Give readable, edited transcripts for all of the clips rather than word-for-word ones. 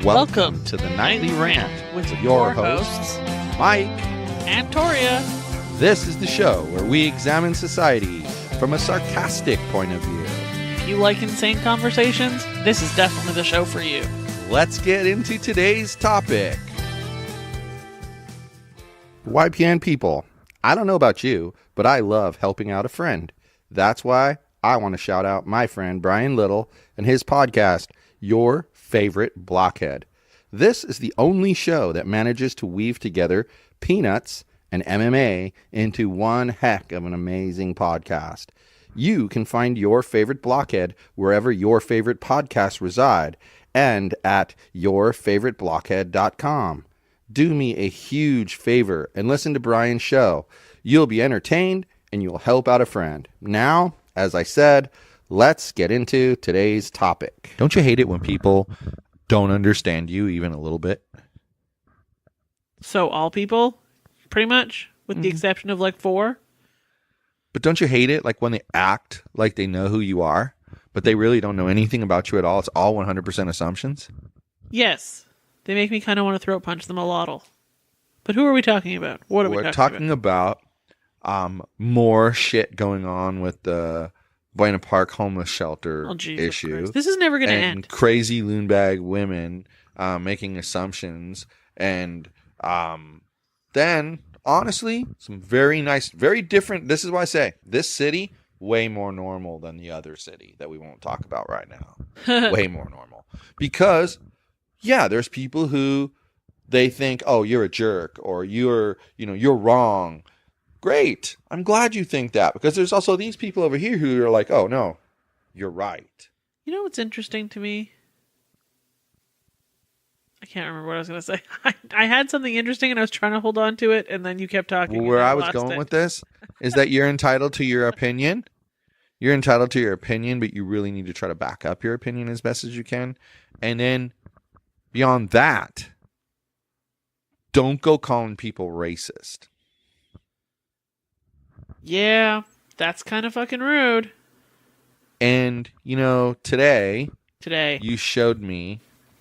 Welcome to the Nightly Rant with your hosts, Mike and Torya. This is the show where we examine society from a sarcastic point of view. If you like insane conversations, this is definitely the show for you. Let's get into today's topic. YPN people, I don't know about you, but I love helping out a friend. That's why I want to shout out my friend Brian Little and his podcast, Your Favorite Blockhead. This is the only show that manages to weave together peanuts and MMA into one heck of an amazing podcast. You can find Your Favorite Blockhead wherever your favorite podcasts reside and at yourfavoriteblockhead.com. Do me a huge favor and listen to Brian's show. You'll be entertained and you'll help out a friend. Now, as I said, let's get into today's topic. Don't you hate it when people don't understand you even a little bit? So all people, pretty much, with the exception of like 4. But don't you hate it like when they act like they know who you are, but they really don't know anything about you at all? It's all 100% assumptions? Yes. They make me kind of want to throat punch them a lot. But who are we talking about? What are we We're talking about more shit going on with the Buena Park homeless shelter issue. Christ. This is never going to end. Crazy loonbag women making assumptions. And then, honestly, some very nice, very different. This is why I say this city, way more normal than the other city that we won't talk about right now. Way more normal. Because, yeah, there's people who they think, oh, you're a jerk or you're wrong. Great. I'm glad you think that, because there's also these people over here who are like, oh, no, you're right. You know what's interesting to me? I can't remember what I was going to say. I had something interesting and I was trying to hold on to it, and then you kept talking. Well, where I was going with this is that you're entitled to your opinion. You're entitled to your opinion, but you really need to try to back up your opinion as best as you can. And then beyond that, don't go calling people racist. Yeah, that's kind of fucking rude. And, today you showed me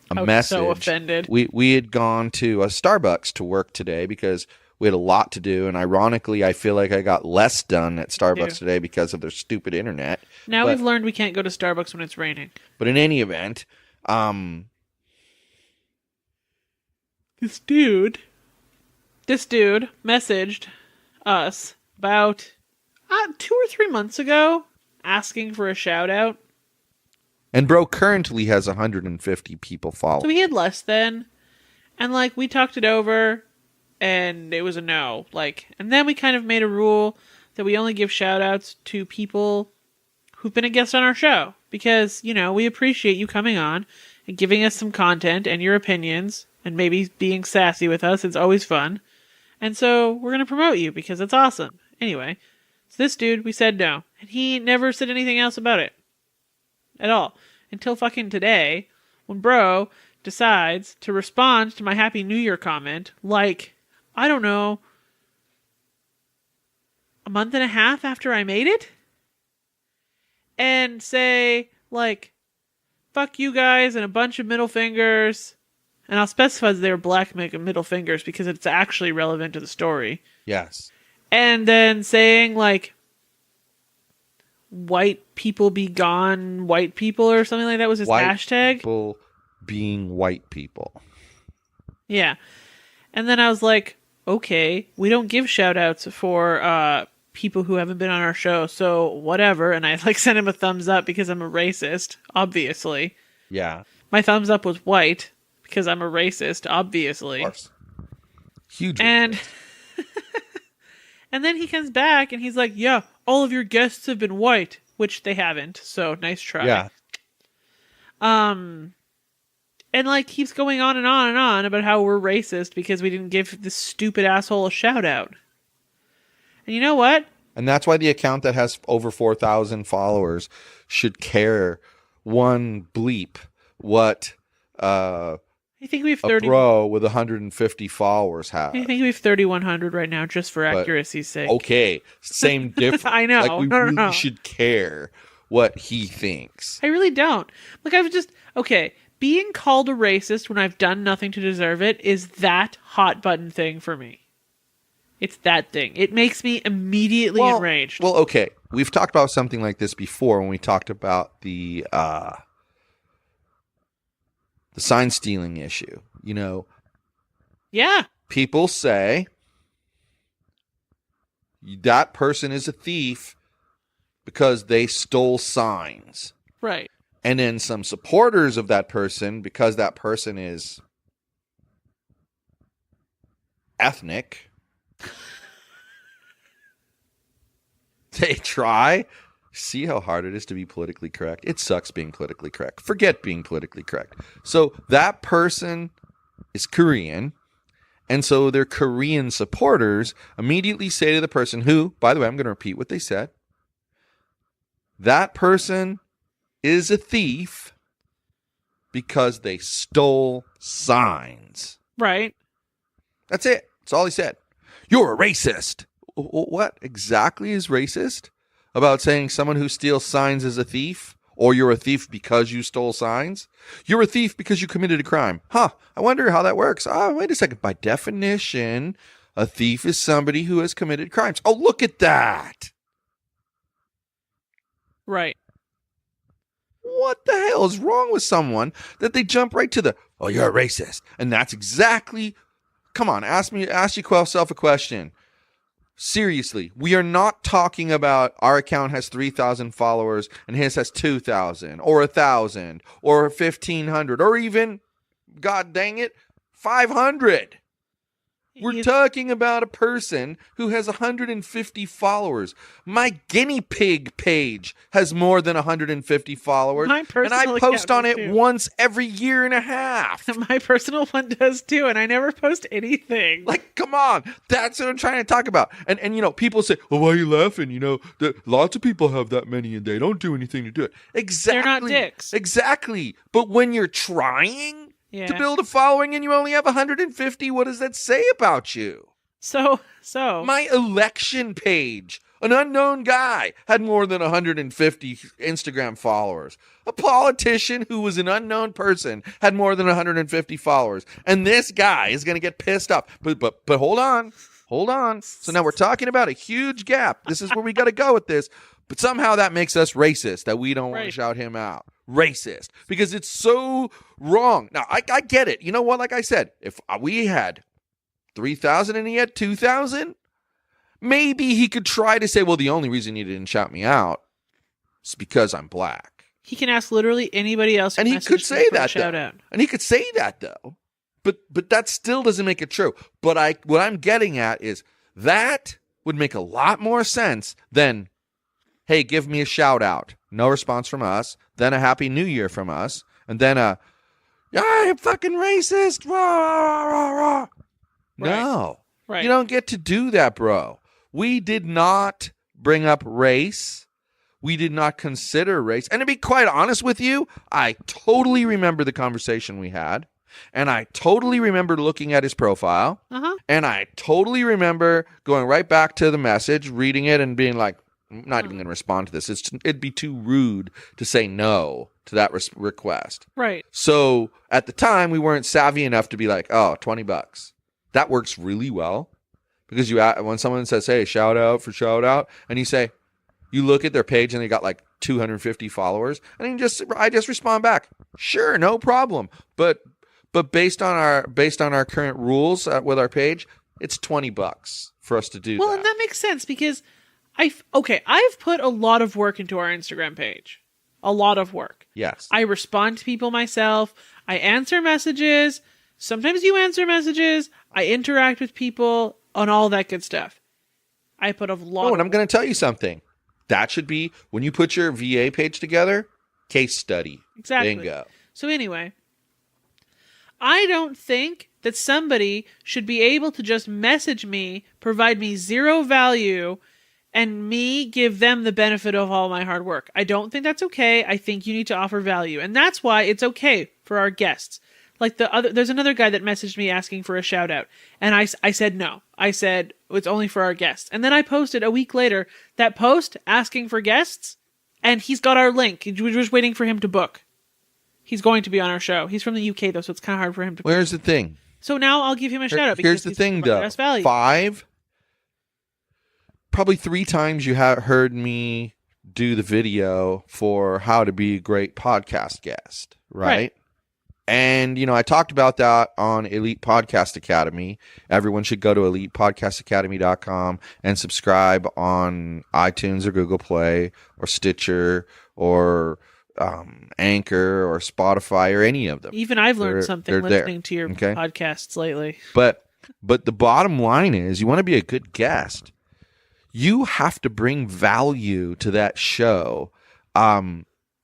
a message. I was so offended. We had gone to a Starbucks to work today because we had a lot to do. And ironically, I feel like I got less done at Starbucks today because of their stupid internet. Now we've learned we can't go to Starbucks when it's raining. But in any event, this dude messaged us about 2 or 3 months ago asking for a shout out. And bro currently has 150 people following. So he had less than. And we talked it over and it was a no. And then we kind of made a rule that we only give shout outs to people who've been a guest on our show. Because, we appreciate you coming on and giving us some content and your opinions and maybe being sassy with us. It's always fun. And so we're going to promote you because it's awesome. Anyway, so this dude, we said no. And he never said anything else about it. At all. Until fucking today, when bro decides to respond to my Happy New Year comment, I don't know, a month and a half after I made it? And say, fuck you guys and a bunch of middle fingers. And I'll specify that they were black middle fingers because it's actually relevant to the story. Yes. And then saying, white people be gone, white people, or something like that was his hashtag. People being white people. Yeah. And then I was like, okay, we don't give shout outs for people who haven't been on our show, so whatever. And I sent him a thumbs up because I'm a racist, obviously. Yeah. My thumbs up was white because I'm a racist, obviously. Of course. Huge. And and then he comes back and he's like, yeah, all of your guests have been white, which they haven't. So nice try. Yeah. And keeps going on and on and on about how we're racist because we didn't give this stupid asshole a shout out. And you know what? And that's why the account that has over 4,000 followers should care one bleep what I think we have 30. A bro with 150 followers have. I think we have 3,100 right now, just for accuracy's sake. Okay, same difference. I know. Like, we really should care what he thinks. I really don't. Like, I was just okay. being called a racist when I've done nothing to deserve it is that hot button thing for me. It's that thing. It makes me immediately enraged. Well, okay. We've talked about something like this before when we talked about the sign stealing issue. You know, yeah. people say that person is a thief because they stole signs. Right. And then some supporters of that person, because that person is ethnic, they try. See how hard it is to be politically correct? It sucks being politically correct. Forget being politically correct. So that person is Korean, and so their Korean supporters immediately say to the person who, by the way, I'm going to repeat what they said. That person is a thief because they stole signs. Right. That's it. That's all he said. You're a racist. What exactly is racist about saying someone who steals signs is a thief? Or you're a thief because you stole signs? You're a thief because you committed a crime. Huh. I wonder how that works. Wait a second. By definition, a thief is somebody who has committed crimes. Oh, look at that. Right. What the hell is wrong with someone that they jump right to the, oh, you're a racist. And that's exactly, come on, ask yourself a question. Seriously, we are not talking about our account has 3,000 followers and his has 2,000 or 1,000 or 1,500 or even, God dang it, 500. We're talking about a person who has 150 followers. My guinea pig page has more than 150 followers. And I post on it once every year and a half. My personal one does too, and I never post anything. Like, come on. That's what I'm trying to talk about. And you know, people say, well, why are you laughing? You know, lots of people have that many and they don't do anything to do it. Exactly. They're not dicks. Exactly. But when you're trying to build a following and you only have 150, what does that say about you? So my election page, an unknown guy, had more than 150 Instagram followers. A politician who was an unknown person had more than 150 followers. And this guy is going to get pissed off. But hold on. So now we're talking about a huge gap. This is where we got to go with this. But somehow that makes us racist, that we don't want to shout him out. Racist. Because it's so wrong. Now, I get it. You know what? Like I said, if we had 3,000 and he had 2,000, maybe he could try to say, well, the only reason he didn't shout me out is because I'm black. He can ask literally anybody else. And he could say that, though. And he could say that, though. But that still doesn't make it true. But what I'm getting at is that would make a lot more sense than, hey, give me a shout out. No response from us. Then a Happy New Year from us. And then I'm fucking racist. Rah, rah, rah, rah. Right. No. Right. You don't get to do that, bro. We did not bring up race. We did not consider race. And to be quite honest with you, I totally remember the conversation we had. And I totally remember looking at his profile. Uh-huh. And I totally remember going right back to the message, reading it, and being like, I'm not even going to respond to this. It'd be too rude to say no to that request. Right. So at the time, we weren't savvy enough to be like, oh, $20. That works really well. Because when someone says, hey, shout out, and you look at their page and they got like 250 followers, and I just respond back, sure, no problem. But based on our current rules with our page, it's $20 for us to do that. Well, and that makes sense because I've put a lot of work into our Instagram page. A lot of work. Yes. I respond to people myself. I answer messages. Sometimes you answer messages. I interact with people on all that good stuff. I put a lot and I'm going to tell you something. That should be, when you put your VA page together, case study. Exactly. Bingo. So anyway, I don't think that somebody should be able to just message me, provide me zero value, and me give them the benefit of all my hard work. I don't think that's okay. I think you need to offer value. And that's why it's okay for our guests. Like there's another guy that messaged me asking for a shout out. And I said no. I said it's only for our guests. And then I posted a week later that post asking for guests, and he's got our link. We're just waiting for him to book. He's going to be on our show. He's from the UK though, so it's kind of hard for him to. Where's the thing? So now I'll give him a shout out. Here's the thing, though. Probably 3 times you have heard me do the video for how to be a great podcast guest, right? And, I talked about that on Elite Podcast Academy. Everyone should go to elitepodcastacademy.com and subscribe on iTunes or Google Play or Stitcher or Anchor or Spotify or any of them. Even I've learned something listening to your podcasts lately. But the bottom line is, you want to be a good guest, you have to bring value to that show.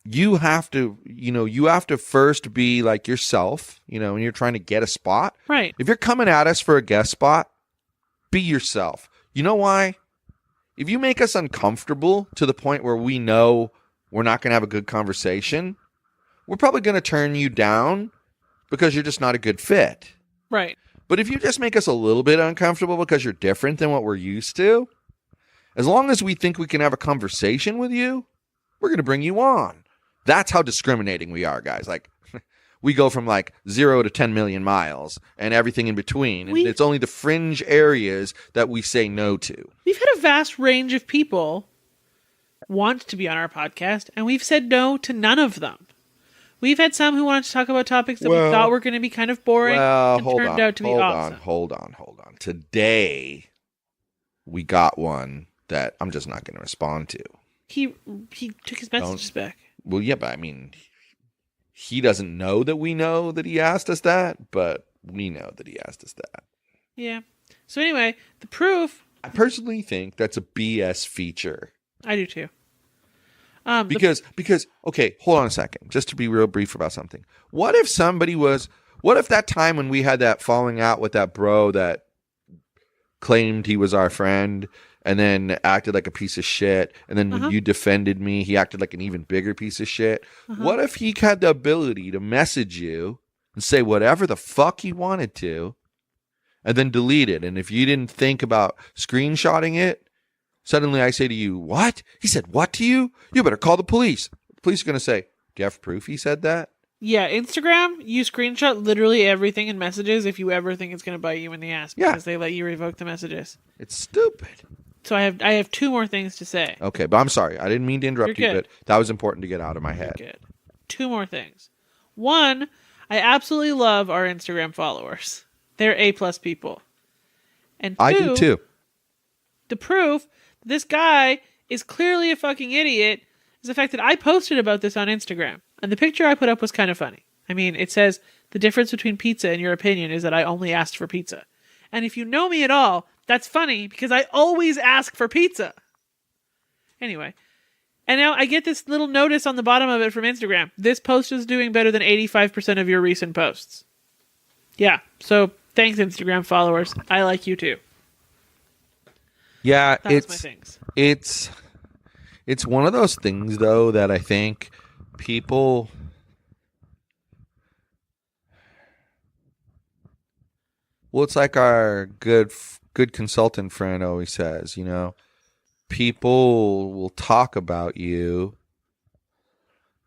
You have to first be like yourself, when you're trying to get a spot. Right. If you're coming at us for a guest spot, be yourself. You know why? If you make us uncomfortable to the point where we know we're not going to have a good conversation, we're probably going to turn you down because you're just not a good fit. Right. But if you just make us a little bit uncomfortable because you're different than what we're used to, as long as we think we can have a conversation with you, we're going to bring you on. That's how discriminating we are, guys. Like, we go from like 0 to 10 million miles and everything in between. And it's only the fringe areas that we say no to. We've had a vast range of people want to be on our podcast, and we've said no to none of them. We've had some who wanted to talk about topics that we thought were going to be kind of boring and turned out to be awesome. Hold on. Today, we got one that I'm just not going to respond to. He took his messages back. Well, yeah, but I mean, he doesn't know that we know that he asked us that, but we know that he asked us that. Yeah. So anyway, the proof. I personally think that's a BS feature. I do too. Because okay, hold on a second, just to be real brief about something. What if that time when we had that falling out with that bro that claimed he was our friend and then acted like a piece of shit, and then when you defended me, he acted like an even bigger piece of shit? What if he had the ability to message you and say whatever the fuck he wanted to, and then delete it? And if you didn't think about screenshotting it, suddenly I say to you, what? He said what to you? You better call the police. The police are going to say, do you have proof he said that? Yeah, Instagram, you screenshot literally everything in messages if you ever think it's going to bite you in the ass because they let you revoke the messages. It's stupid. So I have 2 more things to say. Okay, but I'm sorry. I didn't mean to interrupt you, but that was important to get out of my head. Good. 2 more things. 1, I absolutely love our Instagram followers. They're A+ people. And 2, I do too. The proof this guy is clearly a fucking idiot is the fact that I posted about this on Instagram. And the picture I put up was kind of funny. I mean, it says, the difference between pizza and your opinion is that I only asked for pizza. And if you know me at all, that's funny because I always ask for pizza. Anyway. And now I get this little notice on the bottom of it from Instagram. This post is doing better than 85% of your recent posts. Yeah. So thanks, Instagram followers. I like you too. Yeah, my things. It's one of those things though that I think people it's like our good consultant friend always says, people will talk about you,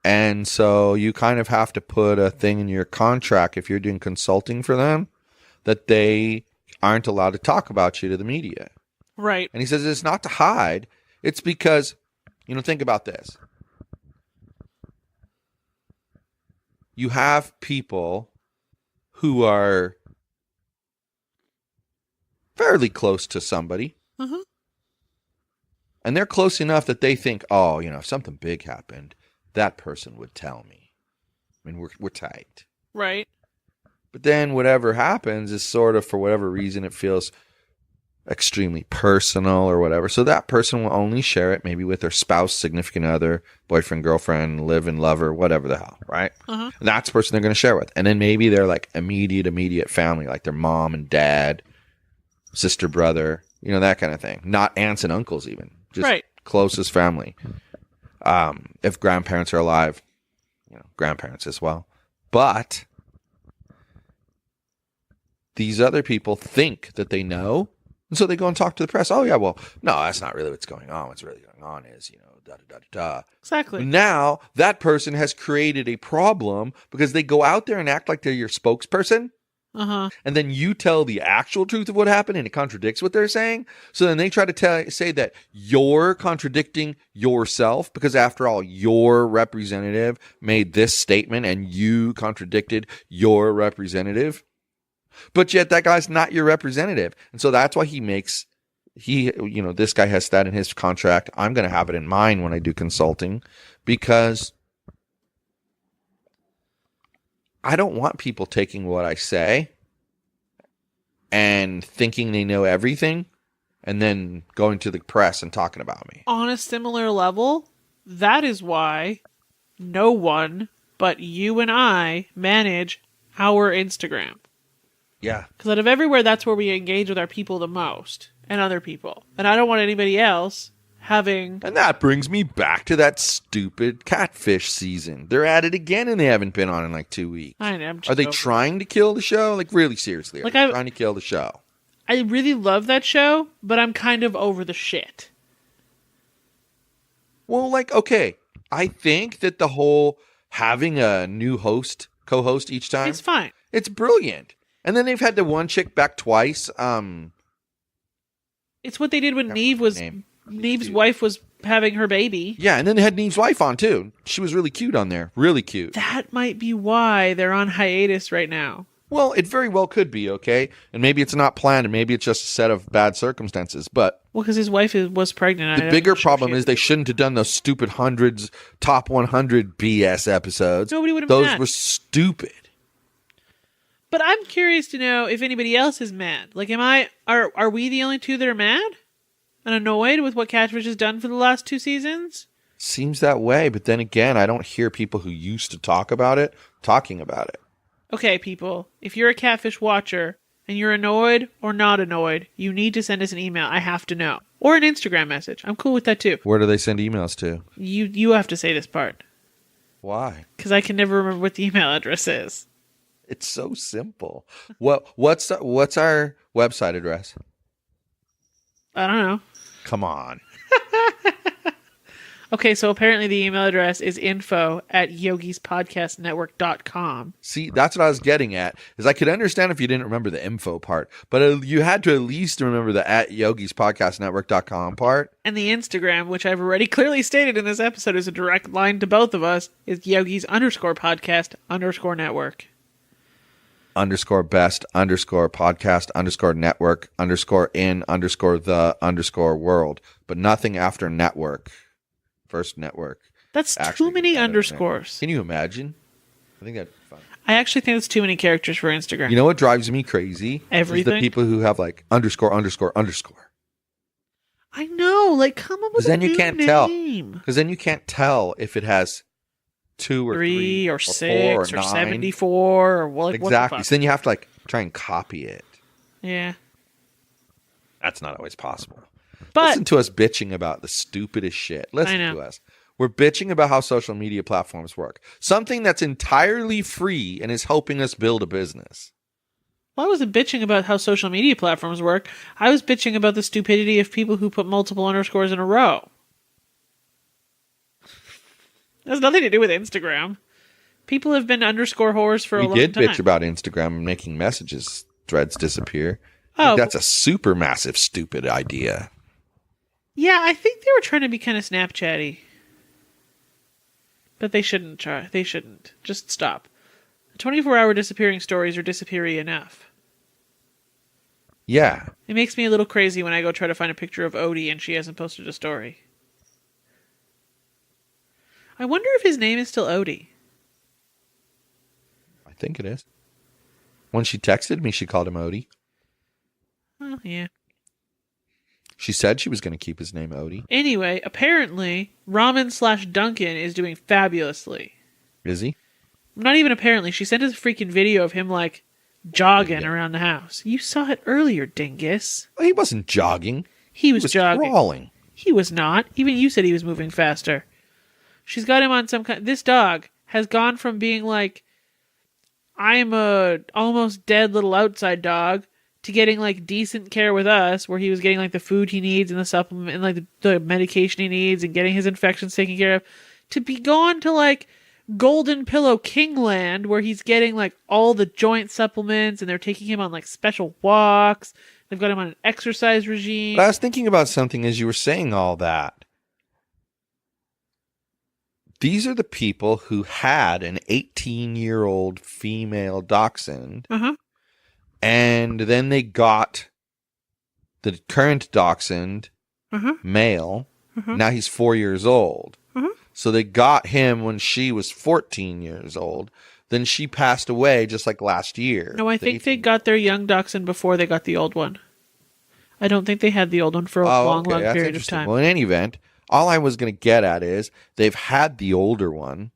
and so you kind of have to put a thing in your contract if you're doing consulting for them that they aren't allowed to talk about you to the media. Right. And he says it's not to hide. It's because, think about this. You have people who are fairly close to somebody. And they're close enough that they think, if something big happened, that person would tell me. I mean, we're tight. Right. But then whatever happens is sort of, for whatever reason, it feels extremely personal or whatever. So that person will only share it maybe with their spouse, significant other, boyfriend, girlfriend, live-in lover, whatever the hell, right? And that's the person they're going to share with. And then maybe they're like immediate family, like their mom and dad, sister, brother, that kind of thing. Not aunts and uncles even. Just closest family. If grandparents are alive, grandparents as well. But these other people think that they know And so they go and talk to the press. Oh, yeah, well, no, that's not really what's going on. What's really going on is, da da da da. Exactly. Now that person has created a problem because they go out there and act like they're your spokesperson. Uh-huh. And then you tell the actual truth of what happened and it contradicts what they're saying. So then they try to say that you're contradicting yourself because after all, your representative made this statement and you contradicted your representative. But yet that guy's not your representative. And so that's why this guy has that in his contract. I'm going to have it in mine when I do consulting because I don't want people taking what I say and thinking they know everything and then going to the press and talking about me. On a similar level, that is why no one but you and I manage our Instagram. Yeah. Because out of everywhere, that's where we engage with our people the most and other people. And I don't want anybody else having... And that brings me back to that stupid catfish season. They're at it again and they haven't been on in like 2 weeks. I know. Are they trying to kill the show? Like really seriously, are they trying to kill the show? I really love that show, but I'm kind of over the shit. Well, like, okay. I think that the whole having a new co-host each time. It's fine. It's brilliant. And then they've had the one chick back twice. It's what they did when Neve's wife was having her baby. Yeah, and then they had Neve's wife on too. She was really cute on there. Really cute. That might be why they're on hiatus right now. Well, it very well could be, okay? And maybe it's not planned, and maybe it's just a set of bad circumstances, but... Well, because his wife was pregnant. The bigger problem is they shouldn't have done those stupid top 100 BS episodes. Nobody would have Those mad. were stupid. But I'm curious to know if anybody else is mad. Like, are we the only two that are mad? And annoyed with what Catfish has done for the last 2 seasons? Seems that way, but then again, I don't hear people who used to talk about it talking about it. Okay, people, if you're a Catfish watcher and you're annoyed or not annoyed, you need to send us an email. I have to know. Or an Instagram message. I'm cool with that too. Where do they send emails to? You have to say this part. Why? Because I can never remember what the email address is. It's so simple. What's our website address? I don't know. Come on. Okay, so apparently the email address is info@yogispodcastnetwork.com. See, that's what I was getting at. Is I could understand if you didn't remember the info part, but you had to at least remember the @yogispodcastnetwork.com part. And the Instagram, which I've already clearly stated in this episode is a direct line to both of us, is yogis_podcast_network. _best _podcast _network _in _the _world, but nothing after network. First network. That's too many underscores. Can you imagine? I think that'd be fun. I actually think that's too many characters for Instagram. You know what drives me crazy? Everything. Is the people who have like ___. I know. Like, come up with a new name. Because then you can't tell if it has 2 or 3 or 6 or 74 or like exactly. What the fuck? So then you have to like try and copy it. Yeah. That's not always possible. But listen to us bitching about the stupidest shit. Listen to us. We're bitching about how social media platforms work. Something that's entirely free and is helping us build a business. Well, I wasn't bitching about how social media platforms work. I was bitching about the stupidity of people who put multiple underscores in a row. It has nothing to do with Instagram. People have been underscore whores for a long time. We did bitch about Instagram and making messages threads disappear. Oh, that's a super massive stupid idea. Yeah, I think they were trying to be kind of Snapchatty. But they shouldn't try. They shouldn't. Just stop. 24-hour disappearing stories are disappeary enough. Yeah. It makes me a little crazy when I go try to find a picture of Odie and she hasn't posted a story. I wonder if his name is still Odie. I think it is. When she texted me, she called him Odie. Oh, yeah. She said she was going to keep his name Odie. Anyway, apparently, Ramen/Duncan is doing fabulously. Is he? Not even apparently. She sent us a freaking video of him, like, jogging around the house. You saw it earlier, dingus. Well, he wasn't jogging. He was jogging. Crawling. He was not. Even you said he was moving faster. She's got him on some kind... This dog has gone from being like, I'm a almost dead little outside dog, to getting like decent care with us, where he was getting like the food he needs and the supplement and like the medication he needs and getting his infections taken care of, to be gone to like Golden Pillow Kingland, where he's getting like all the joint supplements and they're taking him on like special walks. They've got him on an exercise regime. But I was thinking about something as you were saying all that. These are the people who had an 18-year-old female dachshund, and then they got the current dachshund, male. Now he's 4 years old. So they got him when she was 14 years old. Then she passed away just like last year. No, I think they got their young dachshund before they got the old one. I don't think they had the old one for a long That's period of time. Well, in any event, all I was going to get at is they've had the older one,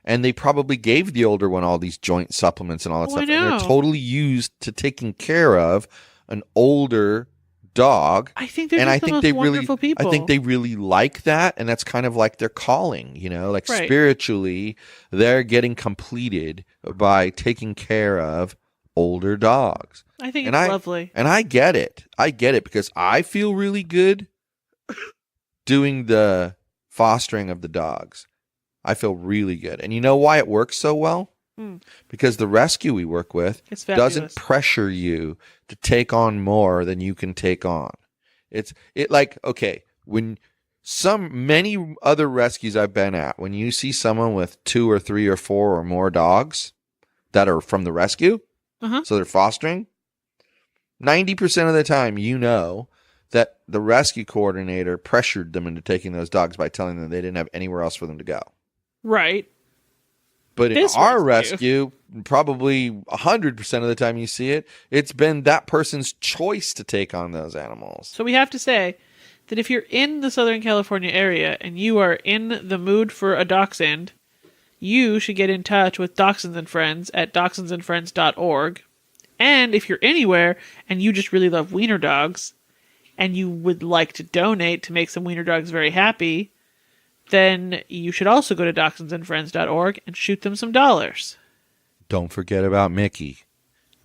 and they probably gave the older one all these joint supplements and all that stuff. And they're totally used to taking care of an older dog. I think they're just the most wonderful people. I think they really like that, and that's kind of like their calling, like spiritually, they're getting completed by taking care of older dogs. I think it's lovely. And I get it. I get it because I feel really good doing the fostering of the dogs. I feel really good. And you know why it works so well? Because the rescue we work with doesn't pressure you to take on more than you can take on. When many other rescues I've been at, when you see someone with 2 or 3 or 4 or more dogs that are from the rescue, so they're fostering, 90% of the time that the rescue coordinator pressured them into taking those dogs by telling them they didn't have anywhere else for them to go. Right. But in our rescue, probably 100% of the time you see it, it's been that person's choice to take on those animals. So we have to say that if you're in the Southern California area and you are in the mood for a dachshund, you should get in touch with Dachshunds and Friends at dachshundsandfriends.org. And if you're anywhere and you just really love wiener dogs and you would like to donate to make some wiener dogs very happy, then you should also go to dachshundsandfriends.org and shoot them some dollars. Don't forget about Mickey.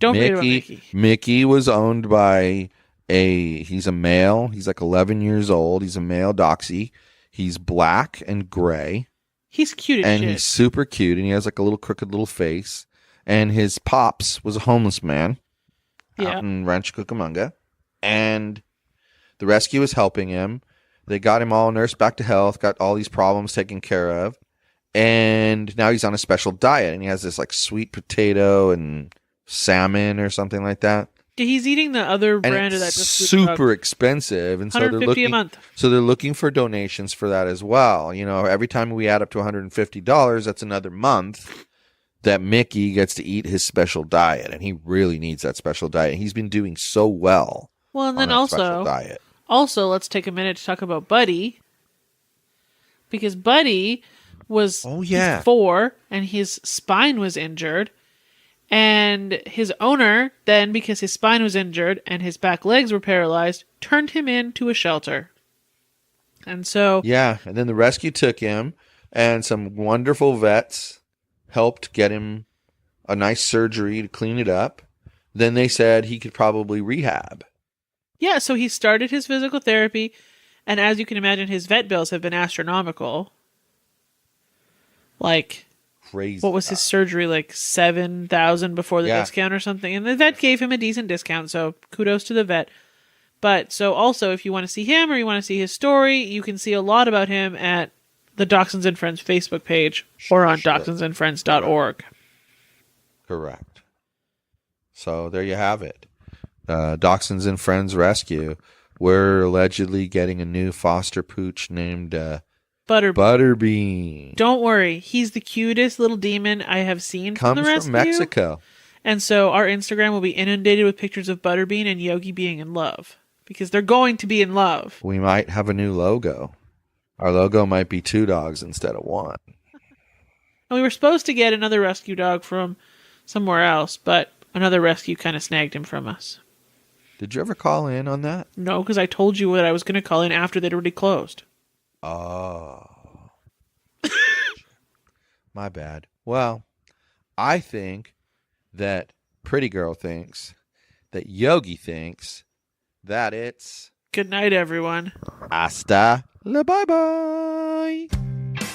Forget about Mickey. Mickey was owned by he's a male. He's like 11 years old. He's a male dachshund. He's black and gray. He's cute as shit. And he's super cute, and he has like a little crooked little face. And his pops was a homeless man out in Rancho Cucamonga. And the rescue was helping him. They got him all nursed back to health, got all these problems taken care of. And now he's on a special diet. And he has this like sweet potato and salmon or something like that. He's eating the other brand of that. Just super expensive. And so they're looking, a month. So they're looking for donations for that as well. Every time we add up to $150, that's another month that Mickey gets to eat his special diet, and he really needs that special diet. And he's been doing so well. Well, and then also let's take a minute to talk about Buddy, because Buddy was 4 and his spine was injured, and his owner then, because his spine was injured and his back legs were paralyzed, turned him into a shelter. And so and then the rescue took him, and some wonderful vets helped get him a nice surgery to clean it up. Then they said he could probably rehab. Yeah, so he started his physical therapy, and as you can imagine, his vet bills have been astronomical. Like, crazy. What was his surgery, like $7,000 before the discount or something? And the vet gave him a decent discount, so kudos to the vet. But so also, if you want to see him or you want to see his story, you can see a lot about him at the Dachshunds and Friends Facebook page or on dachshundsandfriends.org. Correct. So there you have it. Dachshunds and Friends Rescue. We're allegedly getting a new foster pooch named Butterbean. Don't worry. He's the cutest little demon I have seen from the rescue. Comes from Mexico. And so our Instagram will be inundated with pictures of Butterbean and Yogi being in love. Because they're going to be in love. We might have a new logo. Our logo might be 2 dogs instead of 1. And we were supposed to get another rescue dog from somewhere else, but another rescue kind of snagged him from us. Did you ever call in on that? No, because I told you what I was going to call in after they'd already closed. Oh. My bad. Well, I think that Pretty Girl thinks that Yogi thinks that it's Good night, everyone. hasta la bye-bye.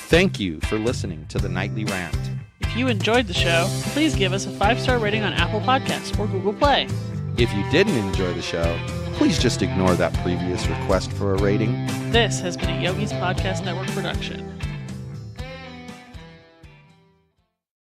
Thank you for listening to the Nightly Rant. If you enjoyed the show, please give us a 5-star rating on Apple Podcasts or Google Play. If you didn't enjoy the show, please just ignore that previous request for a rating. This has been a Yogi's Podcast Network production.